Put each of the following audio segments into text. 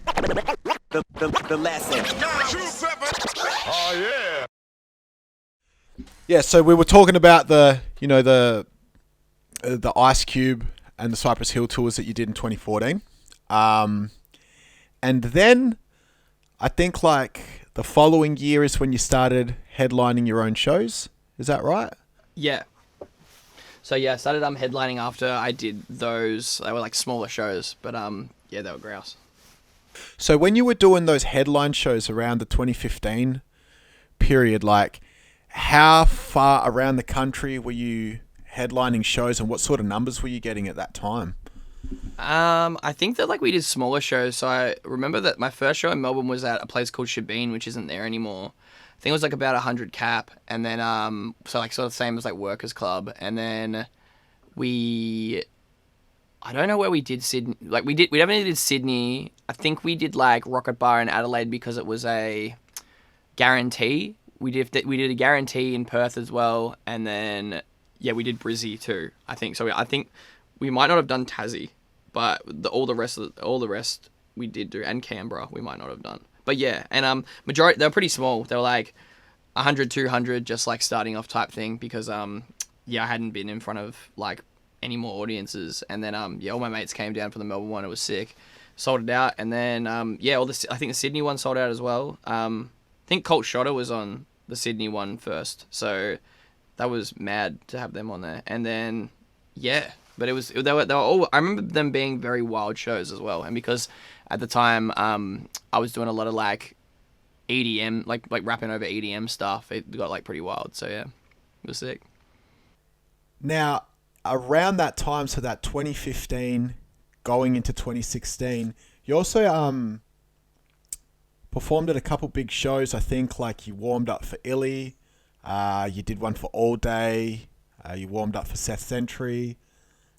The lesson. Oh yeah. Yeah, so we were talking about the Ice Cube and the Cypress Hill tours that you did in 2014. And then I think like the following year is when you started headlining your own shows. Is that right? Yeah. So yeah, I started headlining after I did those. They were like smaller shows, but yeah, they were grouse. So when you were doing those headline shows around the 2015 period, like how far around the country were you headlining shows and what sort of numbers were you getting at that time? I think that like we did smaller shows. So I remember that my first show in Melbourne was at a place called Shabine, which isn't there anymore. I think it was like about 100 cap, and then so like sort of same as like Workers Club, and then I don't know where we did Sydney. Like we definitely did Sydney. I think we did like Rocket Bar in Adelaide because it was a guarantee. We did a guarantee in Perth as well, and then yeah, we did Brizzy too. I think so. I think we might not have done Tassie, but all the rest we did do, and Canberra we might not have done. But yeah, and majority they were pretty small. They were like 100, 200, just like starting off type thing because yeah, I hadn't been in front of like any more audiences, and then yeah, all my mates came down for the Melbourne one. It was sick. Sold it out, and then yeah, I think the Sydney one sold out as well. I think Colt Shotter was on the Sydney one first, so that was mad to have them on there. And then yeah, but they were all. I remember them being very wild shows as well, and because at the time I was doing a lot of like EDM, like rapping over EDM stuff. It got like pretty wild, so yeah, it was sick. Now, around that time, so that 2015 going into 2016, you also performed at a couple big shows. I think like you warmed up for Illy, you did one for All Day, you warmed up for Seth Century.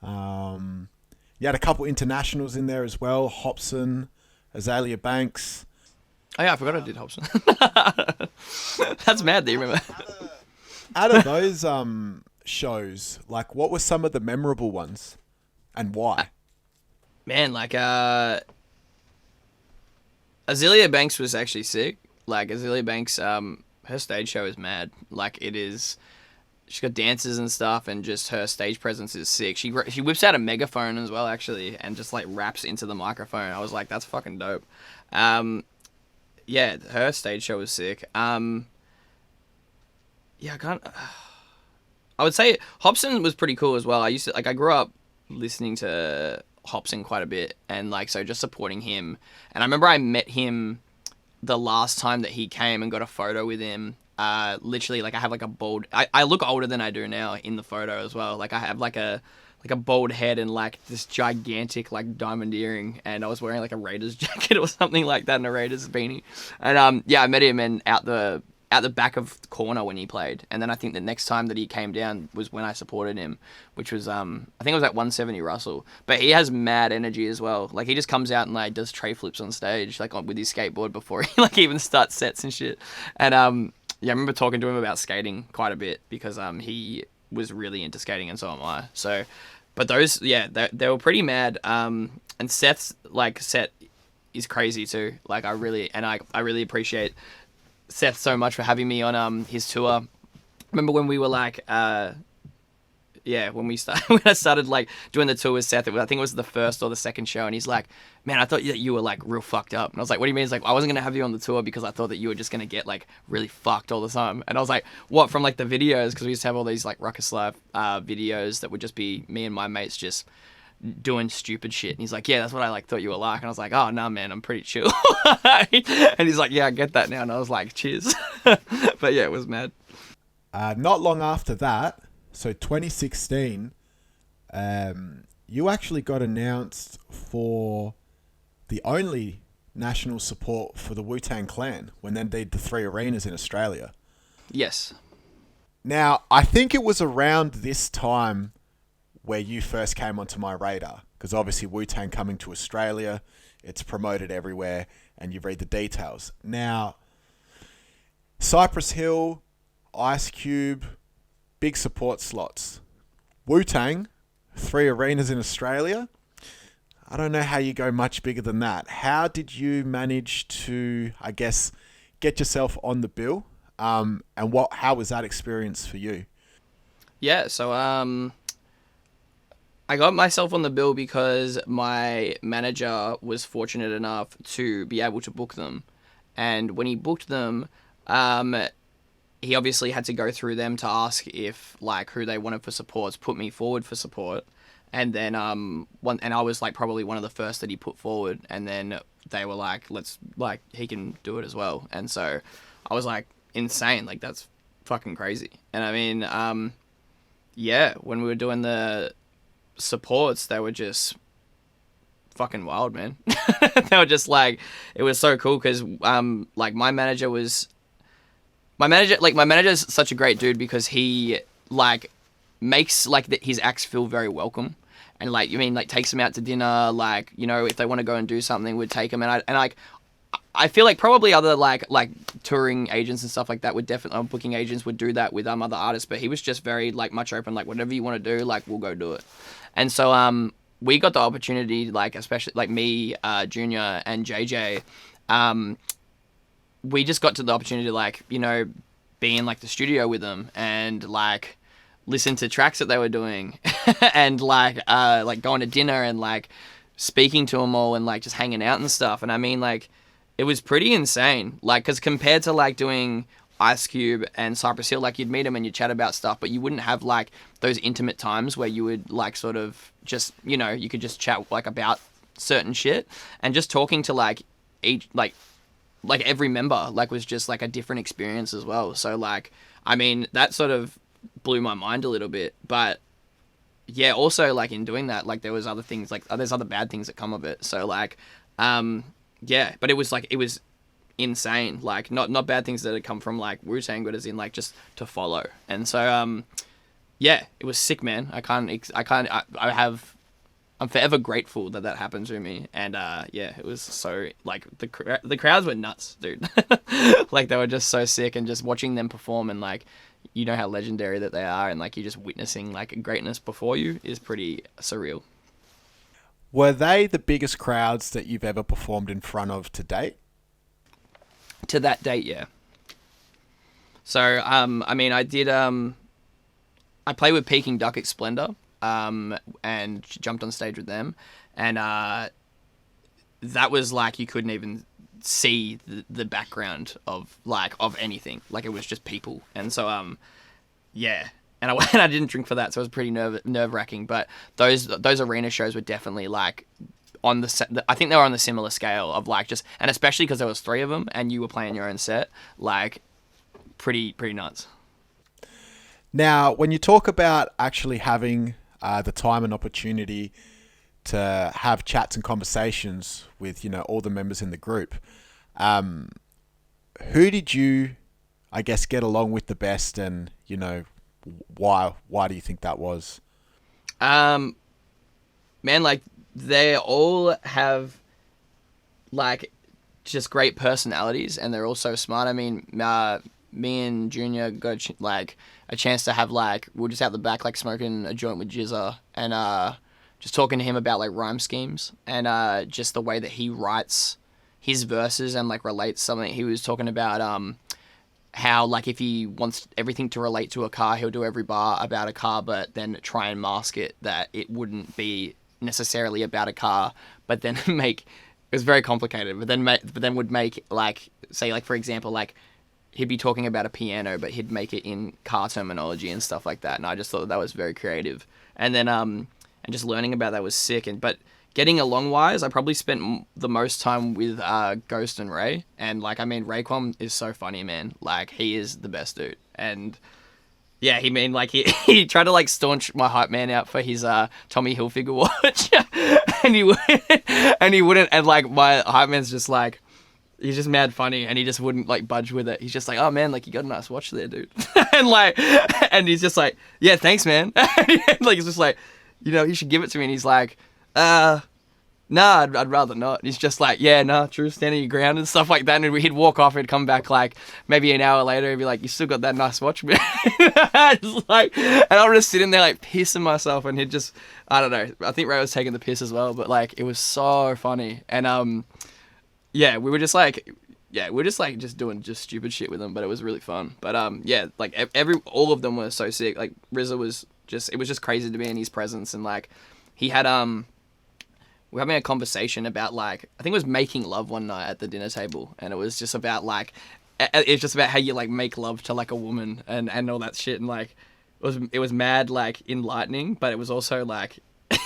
You had a couple internationals in there as well, Hobson, Azalea Banks. Oh yeah, I forgot I did Hobson. That's mad that you remember. Out of those shows, like what were some of the memorable ones and why? Man, like Azalea Banks was actually sick. Like Azalea Banks, her stage show is mad. Like it is, she's got dances and stuff, and just her stage presence is sick. She whips out a megaphone as well, actually, and just like raps into the microphone. I was like, that's fucking dope. Yeah, her stage show was sick. Yeah, I can't. I would say Hobson was pretty cool as well. I grew up listening to Hobson quite a bit, and like so just supporting him. And I remember I met him the last time that he came and got a photo with him. Literally, like I have like a bald. I look older than I do now in the photo as well. Like I have like a bald head and like this gigantic like diamond earring, and I was wearing like a Raiders jacket or something like that and a Raiders beanie. And yeah, I met him and out the back of the corner when he played. And then I think the next time that he came down was when I supported him, which was I think it was at 170 Russell. But he has mad energy as well. Like he just comes out and like does tray flips on stage like with his skateboard before he like even starts sets and shit. And yeah, I remember talking to him about skating quite a bit because he was really into skating, and so am I. So, but those, yeah, they were pretty mad. And Seth's set is crazy too. Like I really appreciate Seth so much for having me on his tour. Remember when we were like when I started like doing the tour with Seth, I think it was the first or the second show, and he's like, man, I thought that you were like real fucked up. And I was like, what do you mean? He's like, I wasn't gonna have you on the tour because I thought that you were just gonna get like really fucked all the time. And I was like, what, from like the videos? Because we used to have all these like Ruckus Live videos that would just be me and my mates just doing stupid shit. And he's like, yeah, that's what I like thought you were like. And I was like, oh no, man, I'm pretty chill. And he's like, yeah, I get that now. And I was like, cheers. But yeah, it was mad. Not long after that, so 2016, you actually got announced for the only national support for the Wu-Tang Clan when they did the 3 arenas in Australia. Yes. Now, I think it was around this time where you first came onto my radar, because obviously Wu-Tang coming to Australia, it's promoted everywhere, and you read the details. Now, Cypress Hill, Ice Cube, big support slots. Wu-Tang, 3 arenas in Australia. I don't know how you go much bigger than that. How did you manage to, I guess, get yourself on the bill? And how was that experience for you? Yeah, so I got myself on the bill because my manager was fortunate enough to be able to book them. And when he booked them, he obviously had to go through them to ask if, like, who they wanted for supports, put me forward for support. And then, and I was, like, probably one of the first that he put forward. And then they were like, he can do it as well. And so I was like, insane. Like, that's fucking crazy. And I mean, yeah, when we were doing the supports, they were just fucking wild, man. They were just like, it was so cool because like my manager's such a great dude because he like makes like his acts feel very welcome, and like, you mean, like, takes them out to dinner, like, you know, if they want to go and do something, would take them. And I feel like probably other like touring agents and stuff like that would definitely, booking agents would do that with other artists, but he was just very like much open, like, whatever you want to do, like, we'll go do it. And so we got the opportunity, like, especially like me, Junior and JJ, we just got to the opportunity to, like, you know, be in like the studio with them and like listen to tracks that they were doing and like going to dinner and like speaking to them all and like just hanging out and stuff. And I mean, like, it was pretty insane, like, because compared to like doing Ice Cube and Cypress Hill, like, you'd meet them and you'd chat about stuff, but you wouldn't have like those intimate times where you would like sort of just, you know, you could just chat like about certain shit. And just talking to like each like every member like was just like a different experience as well. So like, I mean, that sort of blew my mind a little bit. But yeah, also like in doing that, like there was other things, like there's other bad things that come of it. So like, yeah, but it was like, it was insane, like not bad things that had come from like Wu-Tang, but as in like just to follow. And so yeah, it was sick, man. I'm forever grateful that that happened to me. And yeah, it was so like the crowds were nuts, dude. Like they were just so sick, and just watching them perform, and like, you know how legendary that they are, and like you're just witnessing like greatness before you is pretty surreal. Were they the biggest crowds that you've ever performed in front of to date? To that date, yeah. So, I mean, I did, I played with Peking Duck at Splendor, and jumped on stage with them, and, that was like, you couldn't even see the background of anything. Like, it was just people. And so, yeah. And I didn't drink for that, so it was pretty nerve-wracking. But those arena shows were definitely like on the, I think they were on the similar scale of like just, and especially because there was 3 of them and you were playing your own set, like pretty nuts. Now, when you talk about actually having the time and opportunity to have chats and conversations with, you know, all the members in the group, who did you, I guess, get along with the best, and, you know, why do you think that was? Man, like, they all have like just great personalities, and they're all so smart. I mean, me and Junior got a chance to have like, we were just out the back like smoking a joint with Jizza, and just talking to him about like rhyme schemes, and just the way that he writes his verses and like relates something. He was talking about how like if he wants everything to relate to a car, he'll do every bar about a car, but then try and mask it that it wouldn't be necessarily about a car, but then make it was very complicated. But then would make like, say like for example, like he'd be talking about a piano, but he'd make it in car terminology and stuff like that. And I just thought that was very creative. And then and just learning about that was sick. But getting along wise, I probably spent the most time with Ghost and Ray. And like, I mean, Raekwon is so funny, man. Like, he is the best dude. And yeah, he tried to like staunch my hype man out for his Tommy Hilfiger watch, and he wouldn't. And like my hype man's just like, he's just mad funny, and he just wouldn't like budge with it. He's just like, oh man, like you got a nice watch there, dude. and he's just like, yeah, thanks, man. Like, he's just like, you know, you should give it to me. And he's like, Nah, I'd rather not. He's just like, yeah, nah, true, standing your ground and stuff like that. And he'd walk off, he'd come back like maybe an hour later, he'd be like, you still got that nice watch, man. Just like, and I'm just sitting there like pissing myself, and he'd just, I don't know. I think Ray was taking the piss as well, but like it was so funny. And yeah, we were just like just doing just stupid shit with him, but it was really fun. But yeah, like all of them were so sick. Like RZA was just, it was just crazy to be in his presence, and like he had we were having a conversation about like, I think it was making love one night at the dinner table, and it was just about like, it's just about how you like make love to like a woman and all that shit, and like it was mad like enlightening, but it was also like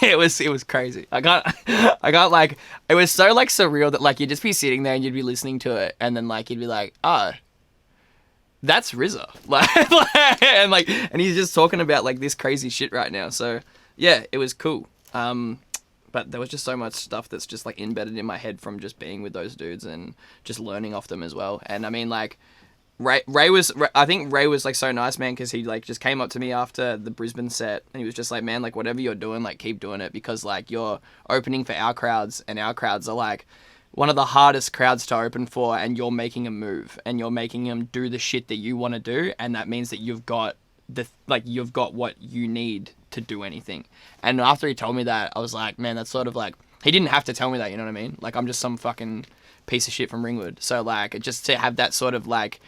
it was crazy. I can't like, it was so like surreal that like you'd just be sitting there and you'd be listening to it, and then like you'd be like, oh, that's RZA, like and he's just talking about like this crazy shit right now. So yeah, it was cool. But there was just so much stuff that's just like embedded in my head from just being with those dudes and just learning off them as well. And I mean, like I think Ray was like so nice, man, because he like just came up to me after the Brisbane set, and he was just like, man, like whatever you're doing, like keep doing it, because like you're opening for our crowds, and our crowds are like one of the hardest crowds to open for, and you're making a move, and you're making them do the shit that you want to do, and that means that you've got what you need to do anything. And after he told me that, I was like, man, that's sort of like, he didn't have to tell me that, you know what I mean? Like, I'm just some fucking piece of shit from Ringwood. So like, just to have that sort of like,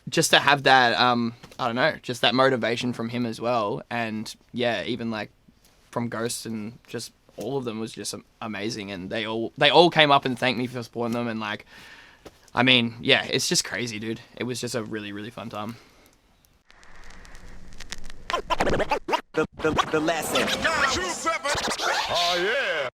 just to have that, I don't know, just that motivation from him as well. And yeah, even like from Ghost and just all of them was just amazing. And they all came up and thanked me for supporting them. And like, I mean, yeah, it's just crazy, dude. It was just a really, really fun time. The lesson. 927. Oh yeah.